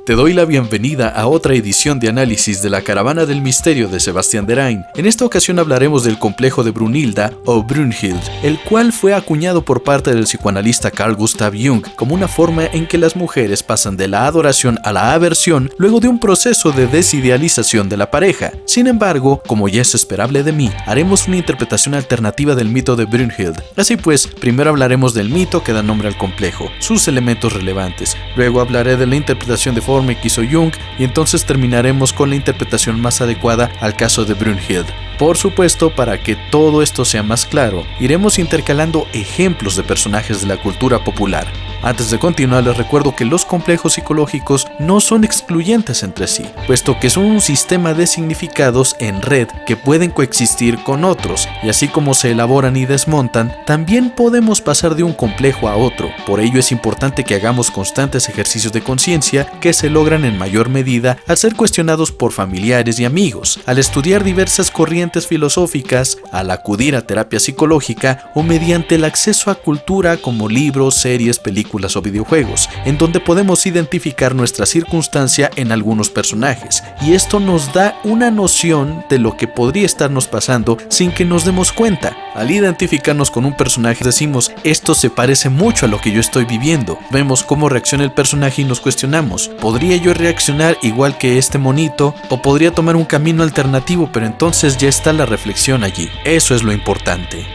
Te doy la bienvenida a otra edición de análisis de la Caravana del Misterio de Sebastián Derain. En esta ocasión hablaremos del complejo de Brunilda o Brunhild, el cual fue acuñado por parte del psicoanalista Carl Gustav Jung como una forma en que las mujeres pasan de la adoración a la aversión luego de un proceso de desidealización de la pareja. Sin embargo, como ya es esperable de mí, haremos una interpretación alternativa del mito de Brunhild. Así pues, primero hablaremos del mito que da nombre al complejo, sus elementos relevantes. Luego hablaré de la interpretación de forma que hizo Jung y entonces terminaremos con la interpretación más adecuada al caso de Brunhild. Por supuesto, para que todo esto sea más claro, iremos intercalando ejemplos de personajes de la cultura popular. Antes de continuar, les recuerdo que los complejos psicológicos no son excluyentes entre sí, puesto que son un sistema de significados en red que pueden coexistir con otros, y así como se elaboran y desmontan, también podemos pasar de un complejo a otro. Por ello es importante que hagamos constantes ejercicios de conciencia que se logran en mayor medida al ser cuestionados por familiares y amigos, al estudiar diversas corrientes filosóficas, al acudir a terapia psicológica o mediante el acceso a cultura como libros, series, películas o videojuegos, en donde podemos identificar nuestra circunstancia en algunos personajes, y esto nos da una noción de lo que podría estarnos pasando sin que nos demos cuenta. Al identificarnos con un personaje decimos, esto se parece mucho a lo que yo estoy viviendo. Vemos cómo reacciona el personaje y nos cuestionamos, ¿podría yo reaccionar igual que este monito? ¿O podría tomar un camino alternativo? Pero entonces ya está la reflexión allí. Eso es lo importante.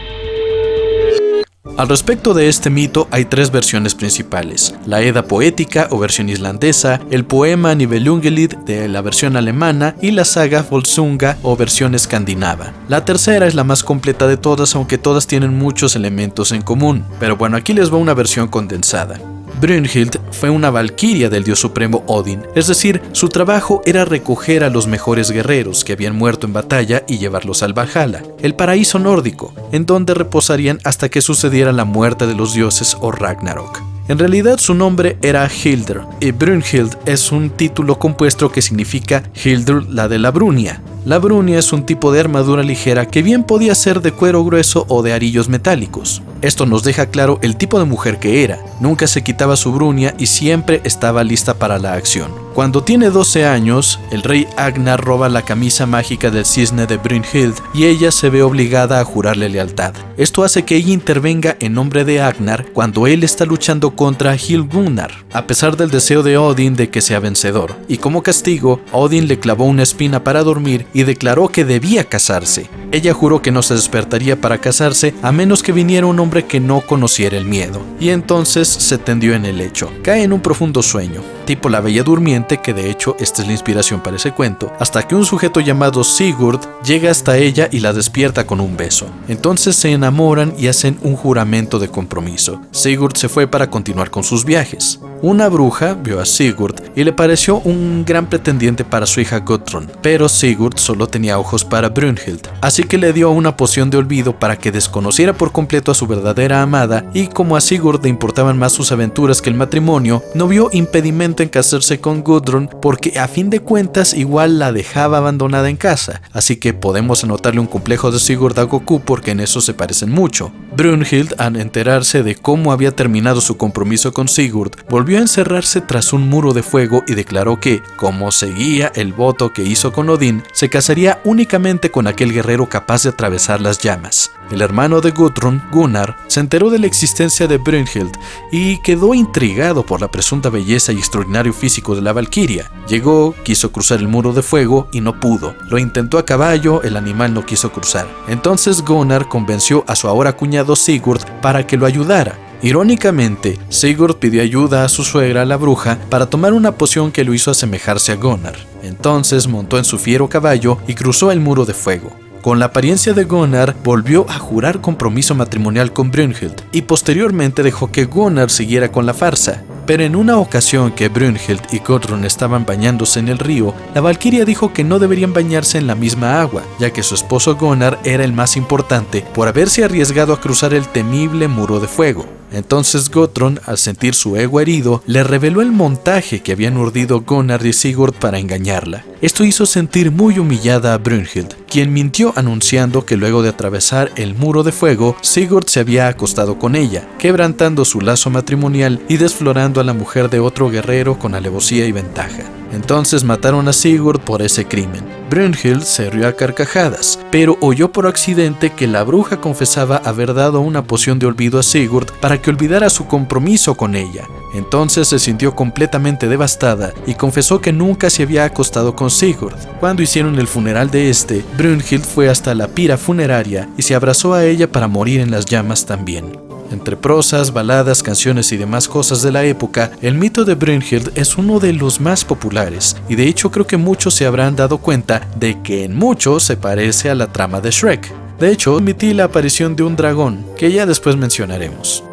Al respecto de este mito hay tres versiones principales: la Edda poética o versión islandesa, el poema Nibelungelid de la versión alemana y la saga Volsunga o versión escandinava. La tercera es la más completa de todas, aunque todas tienen muchos elementos en común. Pero bueno, aquí les va una versión condensada. Brunhild fue una valquiria del dios supremo Odin, es decir, su trabajo era recoger a los mejores guerreros que habían muerto en batalla y llevarlos al Valhalla, el paraíso nórdico, en donde reposarían hasta que sucediera la muerte de los dioses o Ragnarok. En realidad su nombre era Hildir, y Brunhild es un título compuesto que significa Hildur la de la Brunia. La brunia es un tipo de armadura ligera que bien podía ser de cuero grueso o de arillos metálicos. Esto nos deja claro el tipo de mujer que era. Nunca se quitaba su brunia y siempre estaba lista para la acción. Cuando tiene 12 años, el rey Agnar roba la camisa mágica del cisne de Brunhild y ella se ve obligada a jurarle lealtad. Esto hace que ella intervenga en nombre de Agnar cuando él está luchando contra Hilgunnar, a pesar del deseo de Odin de que sea vencedor. Y como castigo, Odin le clavó una espina para dormir y declaró que debía casarse. Ella juró que no se despertaría para casarse a menos que viniera un hombre que no conociera el miedo. Y entonces se tendió en el lecho. Cae en un profundo sueño, tipo la Bella Durmiente, que de hecho esta es la inspiración para ese cuento, hasta que un sujeto llamado Sigurd llega hasta ella y la despierta con un beso. Entonces se enamoran y hacen un juramento de compromiso. Sigurd se fue para continuar con sus viajes. Una bruja vio a Sigurd y le pareció un gran pretendiente para su hija Gudrun, pero Sigurd solo tenía ojos para Brunhild, así que le dio una poción de olvido para que desconociera por completo a su verdadera amada, y como a Sigurd le importaban más sus aventuras que el matrimonio, no vio impedimento en casarse con Gudrun porque a fin de cuentas igual la dejaba abandonada en casa, así que podemos anotarle un complejo de Sigurd a Goku porque en eso se parecen mucho. Brunhild, al enterarse de cómo había terminado su compromiso con Sigurd, volvió a encerrarse tras un muro de fuego y declaró que, como seguía el voto que hizo con Odín, se casaría únicamente con aquel guerrero capaz de atravesar las llamas. El hermano de Gudrun, Gunnar, se enteró de la existencia de Brunhild y quedó intrigado por la presunta belleza y extraordinario físico de la valquiria. Llegó, quiso cruzar el muro de fuego y no pudo. Lo intentó a caballo, el animal no quiso cruzar. Entonces Gunnar convenció a su ahora cuñado Sigurd para que lo ayudara. Irónicamente, Sigurd pidió ayuda a su suegra, la bruja, para tomar una poción que lo hizo asemejarse a Gunnar. Entonces montó en su fiero caballo y cruzó el muro de fuego. Con la apariencia de Gunnar, volvió a jurar compromiso matrimonial con Brunhild y posteriormente dejó que Gunnar siguiera con la farsa. Pero en una ocasión que Brunhild y Gudrun estaban bañándose en el río, la valquiria dijo que no deberían bañarse en la misma agua, ya que su esposo Gunnar era el más importante por haberse arriesgado a cruzar el temible muro de fuego. Entonces Gudrun, al sentir su ego herido, le reveló el montaje que habían urdido Gunnar y Sigurd para engañarla. Esto hizo sentir muy humillada a Brunhild, quien mintió anunciando que luego de atravesar el muro de fuego, Sigurd se había acostado con ella, quebrantando su lazo matrimonial y desflorando a la mujer de otro guerrero con alevosía y ventaja. Entonces mataron a Sigurd por ese crimen. Brunhild se rió a carcajadas, pero oyó por accidente que la bruja confesaba haber dado una poción de olvido a Sigurd para que olvidara su compromiso con ella. Entonces se sintió completamente devastada y confesó que nunca se había acostado con Sigurd. Cuando hicieron el funeral de este, Brunhild fue hasta la pira funeraria y se abrazó a ella para morir en las llamas también. Entre prosas, baladas, canciones y demás cosas de la época, el mito de Brunhild es uno de los más populares, y de hecho creo que muchos se habrán dado cuenta de que en mucho se parece a la trama de Shrek. De hecho, omití la aparición de un dragón, que ya después mencionaremos.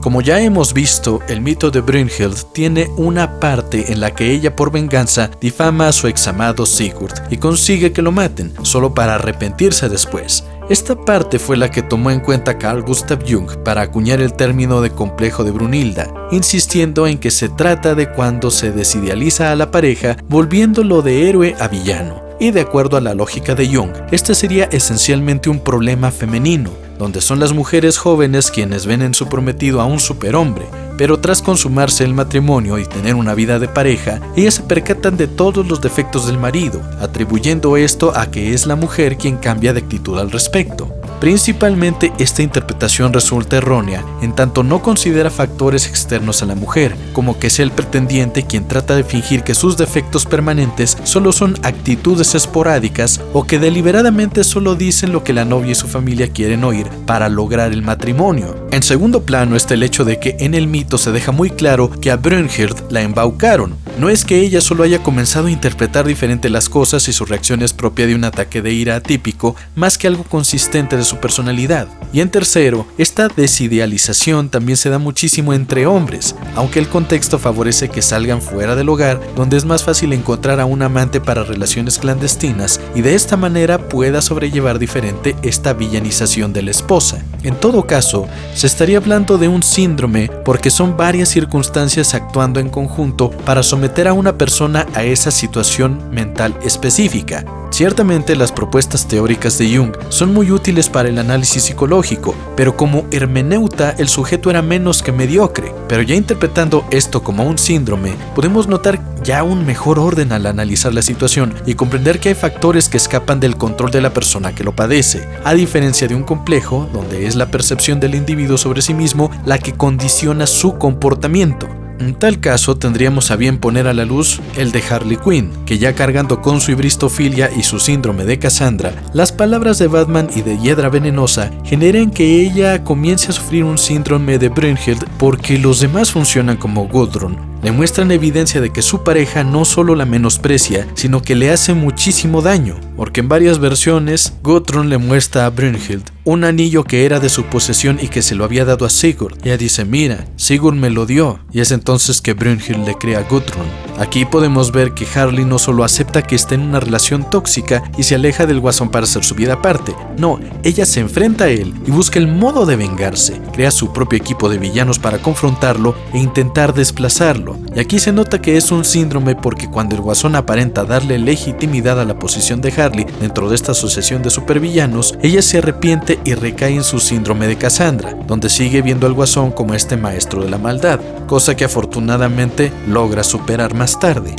Como ya hemos visto, el mito de Brunhild tiene una parte en la que ella por venganza difama a su examado Sigurd y consigue que lo maten, solo para arrepentirse después. Esta parte fue la que tomó en cuenta Carl Gustav Jung para acuñar el término de complejo de Brunilda, insistiendo en que se trata de cuando se desidealiza a la pareja, volviéndolo de héroe a villano. Y de acuerdo a la lógica de Jung, este sería esencialmente un problema femenino, donde son las mujeres jóvenes quienes ven en su prometido a un superhombre, pero tras consumarse el matrimonio y tener una vida de pareja, ellas se percatan de todos los defectos del marido, atribuyendo esto a que es la mujer quien cambia de actitud al respecto. Principalmente esta interpretación resulta errónea, en tanto no considera factores externos a la mujer, como que sea el pretendiente quien trata de fingir que sus defectos permanentes solo son actitudes esporádicas o que deliberadamente solo dicen lo que la novia y su familia quieren oír para lograr el matrimonio. En segundo plano está el hecho de que en el mito se deja muy claro que a Brunhild la embaucaron. No es que ella solo haya comenzado a interpretar diferente las cosas y su reacción es propia de un ataque de ira atípico, más que algo consistente de su personalidad. Y en tercero, esta desidealización también se da muchísimo entre hombres, aunque el contexto favorece que salgan fuera del hogar, donde es más fácil encontrar a un amante para relaciones clandestinas y de esta manera pueda sobrellevar diferente esta villanización de la esposa. En todo caso, se estaría hablando de un síndrome porque son varias circunstancias actuando en conjunto para someter a una persona a esa situación mental específica. Ciertamente las propuestas teóricas de Jung son muy útiles para el análisis psicológico, pero como hermeneuta el sujeto era menos que mediocre. Pero ya interpretando esto como un síndrome, podemos notar ya un mejor orden al analizar la situación y comprender que hay factores que escapan del control de la persona que lo padece, a diferencia de un complejo, donde es la percepción del individuo sobre sí mismo la que condiciona su comportamiento. En tal caso, tendríamos a bien poner a la luz el de Harley Quinn, que ya cargando con su hibristofilia y su síndrome de Cassandra, las palabras de Batman y de Hiedra Venenosa generan que ella comience a sufrir un síndrome de Brunhild porque los demás funcionan como Gudrun. Le muestran evidencia de que su pareja no solo la menosprecia, sino que le hace muchísimo daño, porque en varias versiones Gudrun le muestra a Brunhild un anillo que era de su posesión y que se lo había dado a Sigurd. Ella dice, mira, Sigurd me lo dio, y es entonces que Brunhild le crea a Gudrun. Aquí podemos ver que Harley no solo acepta que está en una relación tóxica y se aleja del guasón para hacer su vida aparte, no, ella se enfrenta a él y busca el modo de vengarse, crea su propio equipo de villanos para confrontarlo e intentar desplazarlo. Y aquí se nota que es un síndrome porque cuando el guasón aparenta darle legitimidad a la posición de Harley dentro de esta asociación de supervillanos, ella se arrepiente y recae en su síndrome de Cassandra, donde sigue viendo al guasón como este maestro de la maldad, cosa que afortunadamente logra superar más tarde.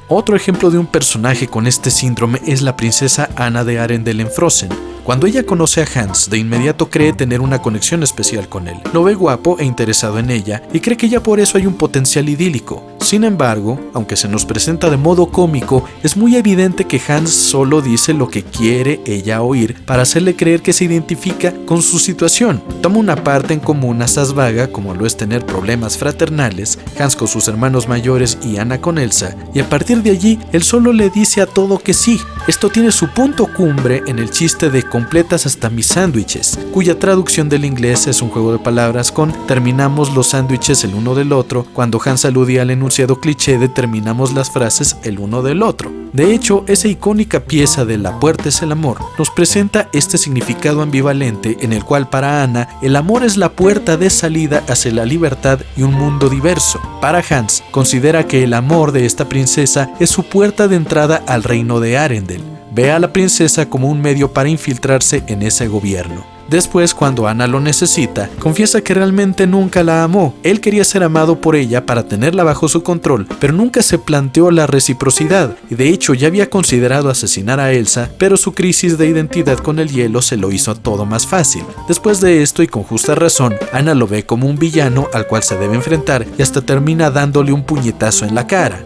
Otro ejemplo de un personaje con este síndrome es la princesa Anna de Arendelle en Frozen. Cuando ella conoce a Hans, de inmediato cree tener una conexión especial con él. Lo ve guapo e interesado en ella y cree que ya por eso hay un potencial idílico. Sin embargo, aunque se nos presenta de modo cómico, es muy evidente que Hans solo dice lo que quiere ella oír para hacerle creer que se identifica con su situación. Toma una parte en común asaz vaga, como lo es tener problemas fraternales, Hans con sus hermanos mayores y Anna con Elsa, y a partir de allí, él solo le dice a todo que sí. Esto tiene su punto cumbre en el chiste de completas hasta mis sándwiches, cuya traducción del inglés es un juego de palabras con terminamos los sándwiches el uno del otro, cuando Hans aludía al enunciado cliché de terminamos las frases el uno del otro. De hecho, esa icónica pieza de La puerta es el amor nos presenta este significado ambivalente en el cual para Anna el amor es la puerta de salida hacia la libertad y un mundo diverso. Para Hans, considera que el amor de esta princesa es su puerta de entrada al reino de Arendelle. Ve a la princesa como un medio para infiltrarse en ese gobierno. Después, cuando Anna lo necesita, confiesa que realmente nunca la amó. Él quería ser amado por ella para tenerla bajo su control, pero nunca se planteó la reciprocidad, y de hecho ya había considerado asesinar a Elsa, pero su crisis de identidad con el hielo se lo hizo todo más fácil. Después de esto, y con justa razón, Anna lo ve como un villano al cual se debe enfrentar y hasta termina dándole un puñetazo en la cara.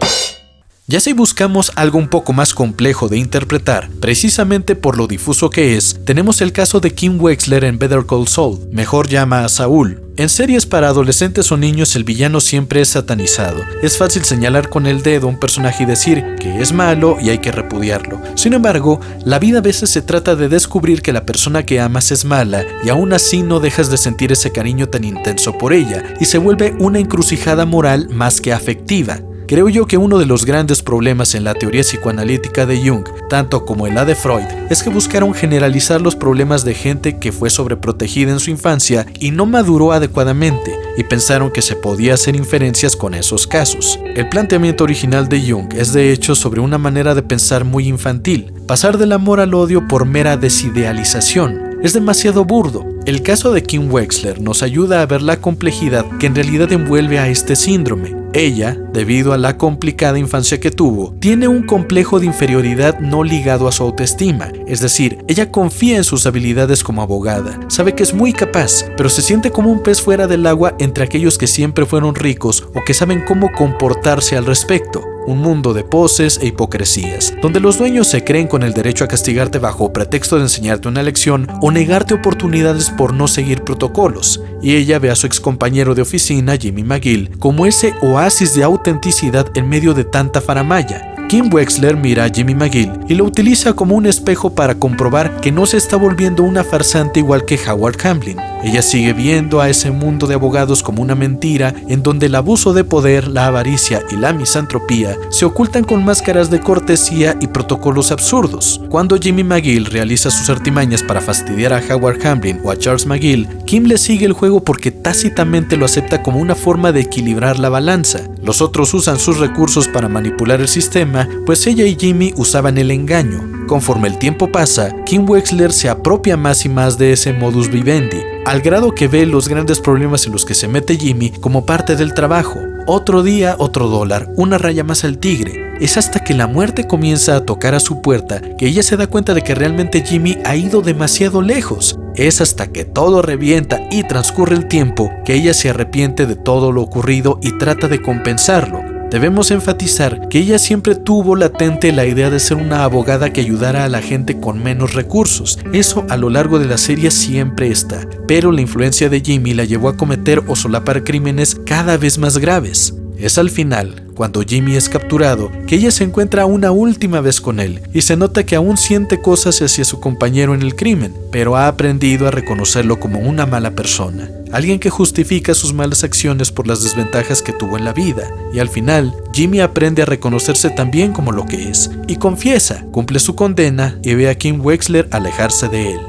Ya si buscamos algo un poco más complejo de interpretar, precisamente por lo difuso que es, tenemos el caso de Kim Wexler en Better Call Saul, mejor llama a Saúl. En series para adolescentes o niños el villano siempre es satanizado. Es fácil señalar con el dedo a un personaje y decir que es malo y hay que repudiarlo. Sin embargo, la vida a veces se trata de descubrir que la persona que amas es mala y aún así no dejas de sentir ese cariño tan intenso por ella y se vuelve una encrucijada moral más que afectiva. Creo yo que uno de los grandes problemas en la teoría psicoanalítica de Jung, tanto como en la de Freud, es que buscaron generalizar los problemas de gente que fue sobreprotegida en su infancia y no maduró adecuadamente, y pensaron que se podía hacer inferencias con esos casos. El planteamiento original de Jung es de hecho sobre una manera de pensar muy infantil, pasar del amor al odio por mera desidealización. Es demasiado burdo. El caso de Kim Wexler nos ayuda a ver la complejidad que en realidad envuelve a este síndrome. Ella, debido a la complicada infancia que tuvo, tiene un complejo de inferioridad no ligado a su autoestima. Es decir, ella confía en sus habilidades como abogada, sabe que es muy capaz, pero se siente como un pez fuera del agua entre aquellos que siempre fueron ricos o que saben cómo comportarse al respecto. Un mundo de poses e hipocresías, donde los dueños se creen con el derecho a castigarte bajo pretexto de enseñarte una lección o negarte oportunidades por no seguir protocolos, y ella ve a su excompañero de oficina, Jimmy McGill, como ese oasis de autenticidad en medio de tanta faramalla. Kim Wexler mira a Jimmy McGill y lo utiliza como un espejo para comprobar que no se está volviendo una farsante igual que Howard Hamlin. Ella sigue viendo a ese mundo de abogados como una mentira en donde el abuso de poder, la avaricia y la misantropía se ocultan con máscaras de cortesía y protocolos absurdos. Cuando Jimmy McGill realiza sus artimañas para fastidiar a Howard Hamlin o a Charles McGill, Kim le sigue el juego porque tácitamente lo acepta como una forma de equilibrar la balanza. Los otros usan sus recursos para manipular el sistema, pues ella y Jimmy usaban el engaño. Conforme el tiempo pasa, Kim Wexler se apropia más y más de ese modus vivendi, al grado que ve los grandes problemas en los que se mete Jimmy como parte del trabajo. Otro día, otro dólar, una raya más al tigre. Es hasta que la muerte comienza a tocar a su puerta que ella se da cuenta de que realmente Jimmy ha ido demasiado lejos. Es hasta que todo revienta y transcurre el tiempo que ella se arrepiente de todo lo ocurrido y trata de compensarlo. Debemos enfatizar que ella siempre tuvo latente la idea de ser una abogada que ayudara a la gente con menos recursos. Eso a lo largo de la serie siempre está, pero la influencia de Jimmy la llevó a cometer o solapar crímenes cada vez más graves. Es al final, cuando Jimmy es capturado, que ella se encuentra una última vez con él y se nota que aún siente cosas hacia su compañero en el crimen, pero ha aprendido a reconocerlo como una mala persona, alguien que justifica sus malas acciones por las desventajas que tuvo en la vida, y al final, Jimmy aprende a reconocerse también como lo que es, y confiesa, cumple su condena y ve a Kim Wexler alejarse de él.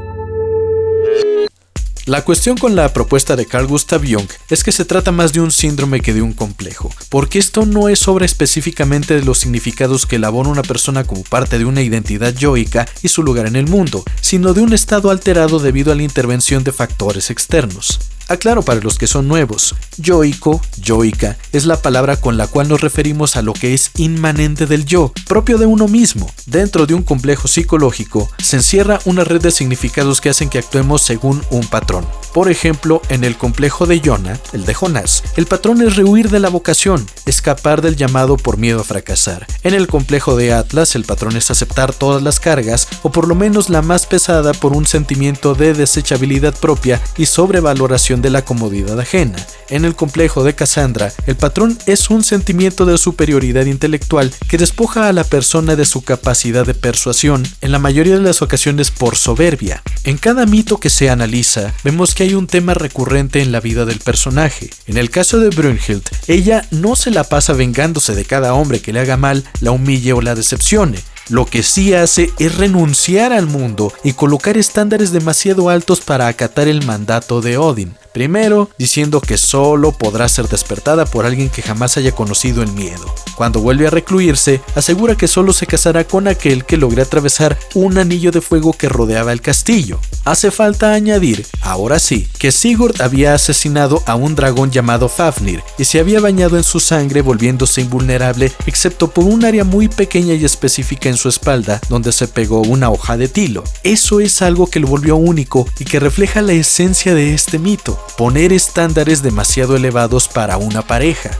La cuestión con la propuesta de Carl Gustav Jung es que se trata más de un síndrome que de un complejo, porque esto no es obra específicamente de los significados que elabora una persona como parte de una identidad yoica y su lugar en el mundo, sino de un estado alterado debido a la intervención de factores externos. Aclaro para los que son nuevos, yoico, yoica, es la palabra con la cual nos referimos a lo que es inmanente del yo, propio de uno mismo. Dentro de un complejo psicológico se encierra una red de significados que hacen que actuemos según un patrón. Por ejemplo, en el complejo de Jonah, el de Jonás, el patrón es rehuir de la vocación, escapar del llamado por miedo a fracasar. En el complejo de Atlas, el patrón es aceptar todas las cargas, o por lo menos la más pesada, por un sentimiento de desechabilidad propia y sobrevaloración protección de la comodidad ajena. En el complejo de Cassandra, el patrón es un sentimiento de superioridad intelectual que despoja a la persona de su capacidad de persuasión, en la mayoría de las ocasiones por soberbia. En cada mito que se analiza, vemos que hay un tema recurrente en la vida del personaje. En el caso de Brunhild, ella no se la pasa vengándose de cada hombre que le haga mal, la humille o la decepcione. Lo que sí hace es renunciar al mundo y colocar estándares demasiado altos para acatar el mandato de Odin. Primero, diciendo que solo podrá ser despertada por alguien que jamás haya conocido el miedo. Cuando vuelve a recluirse, asegura que solo se casará con aquel que logre atravesar un anillo de fuego que rodeaba el castillo. Hace falta añadir, ahora sí, que Sigurd había asesinado a un dragón llamado Fafnir y se había bañado en su sangre volviéndose invulnerable excepto por un área muy pequeña y específica en su espalda donde se pegó una hoja de tilo. Eso es algo que lo volvió único y que refleja la esencia de este mito. Poner estándares demasiado elevados para una pareja.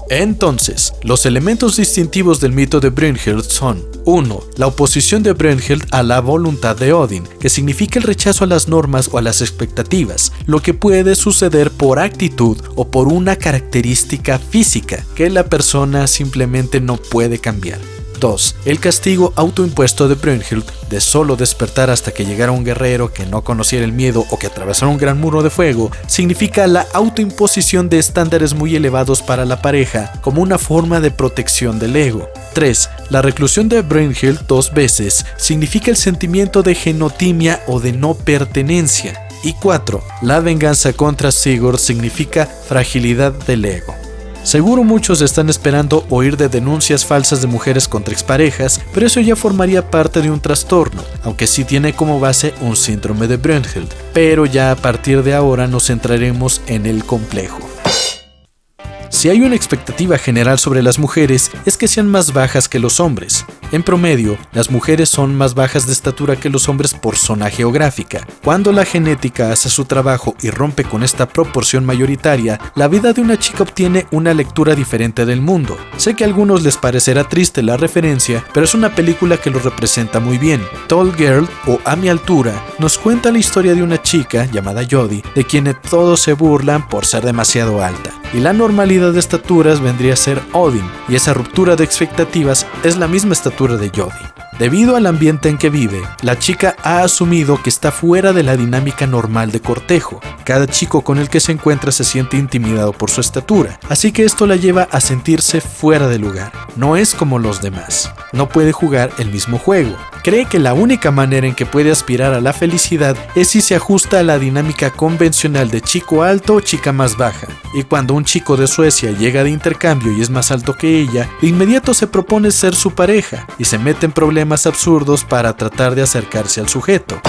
Entonces, los elementos distintivos del mito de Brunhild son 1. La oposición de Brunhild a la voluntad de Odin, que significa el rechazo a las normas o a las expectativas, lo que puede suceder por actitud o por una característica física que la persona simplemente no puede cambiar. 2. El castigo autoimpuesto de Brunhild de solo despertar hasta que llegara un guerrero que no conociera el miedo o que atravesara un gran muro de fuego significa la autoimposición de estándares muy elevados para la pareja como una forma de protección del ego. 3. La reclusión de Brunhild 2 veces significa el sentimiento de genotimia o de no pertenencia. Y 4. La venganza contra Sigurd significa fragilidad del ego. Seguro muchos están esperando oír de denuncias falsas de mujeres contra exparejas, pero eso ya formaría parte de un trastorno, aunque sí tiene como base un síndrome de Brunhild. Pero ya a partir de ahora nos centraremos en el complejo. Si hay una expectativa general sobre las mujeres es que sean más bajas que los hombres. En promedio, las mujeres son más bajas de estatura que los hombres por zona geográfica. Cuando la genética hace su trabajo y rompe con esta proporción mayoritaria, la vida de una chica obtiene una lectura diferente del mundo. Sé que a algunos les parecerá triste la referencia, pero es una película que lo representa muy bien. Tall Girl, o A mi altura, nos cuenta la historia de una chica llamada Jodie, de quien todos se burlan por ser demasiado alta. Y la normalidad de estaturas vendría a ser Odin, y esa ruptura de expectativas es la misma estatura de Jodie. Debido al ambiente en que vive, la chica ha asumido que está fuera de la dinámica normal de cortejo. Cada chico con el que se encuentra se siente intimidado por su estatura, así que esto la lleva a sentirse fuera de lugar. No es como los demás, no puede jugar el mismo juego. Cree que la única manera en que puede aspirar a la felicidad es si se ajusta a la dinámica convencional de chico alto o chica más baja. Y cuando un chico de Suecia llega de intercambio y es más alto que ella, de inmediato se propone ser su pareja y se mete en problemas absurdos para tratar de acercarse al sujeto.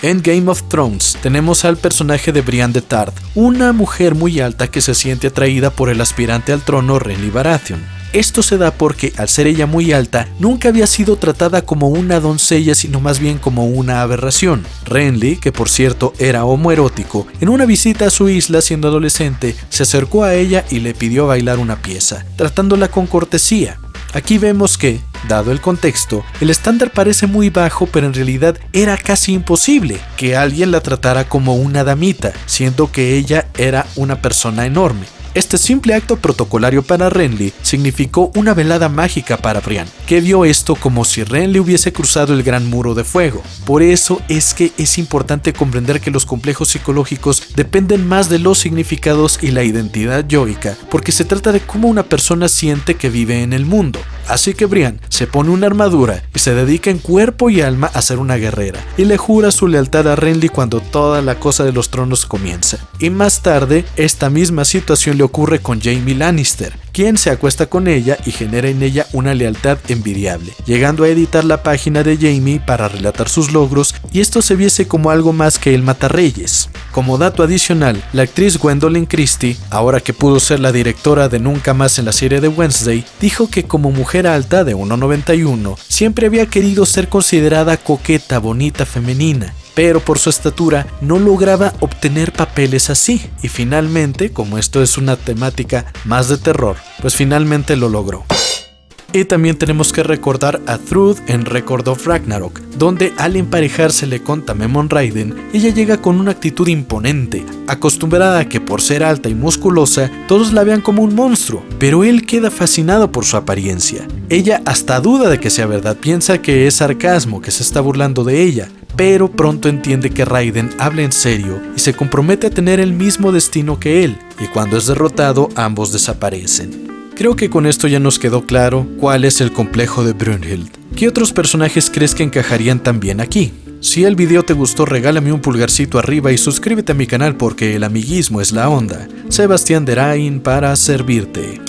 En Game of Thrones tenemos al personaje de Brienne de Tarth, una mujer muy alta que se siente atraída por el aspirante al trono Renly Baratheon. Esto se da porque, al ser ella muy alta, nunca había sido tratada como una doncella, sino más bien como una aberración. Renly, que por cierto era homoerótico, en una visita a su isla siendo adolescente, se acercó a ella y le pidió bailar una pieza, tratándola con cortesía. Aquí vemos que, dado el contexto, el estándar parece muy bajo, pero en realidad era casi imposible que alguien la tratara como una damita, siendo que ella era una persona enorme. Este simple acto protocolario para Renly significó una velada mágica para Brienne, que vio esto como si Renly hubiese cruzado el gran muro de fuego. Por eso es que es importante comprender que los complejos psicológicos dependen más de los significados y la identidad yoica, porque se trata de cómo una persona siente que vive en el mundo. Así que Brienne se pone una armadura y se dedica en cuerpo y alma a ser una guerrera, y le jura su lealtad a Renly cuando toda la cosa de los tronos comienza. Y más tarde, esta misma situación le ocurre con Jaime Lannister, quien se acuesta con ella y genera en ella una lealtad envidiable, llegando a editar la página de Jaime para relatar sus logros, y esto se viese como algo más que el matarreyes. Como dato adicional, la actriz Gwendolyn Christie, ahora que pudo ser la directora de Nunca Más en la serie de Wednesday, dijo que como mujer alta de 1,91 siempre había querido ser considerada coqueta, bonita, femenina, pero por su estatura no lograba obtener papeles así, y finalmente, como esto es una temática más de terror, pues finalmente lo logró. Y también tenemos que recordar a Thrud en Record of Ragnarok, donde al emparejársele con Tamemon Raiden, ella llega con una actitud imponente, acostumbrada a que por ser alta y musculosa, todos la vean como un monstruo, pero él queda fascinado por su apariencia. Ella hasta duda de que sea verdad, piensa que es sarcasmo, que se está burlando de ella, pero pronto entiende que Raiden habla en serio y se compromete a tener el mismo destino que él, y cuando es derrotado, ambos desaparecen. Creo que con esto ya nos quedó claro cuál es el complejo de Brunhild. ¿Qué otros personajes crees que encajarían también aquí? Si el video te gustó, regálame un pulgarcito arriba y suscríbete a mi canal porque el amiguismo es la onda. Sebastián Derain para servirte.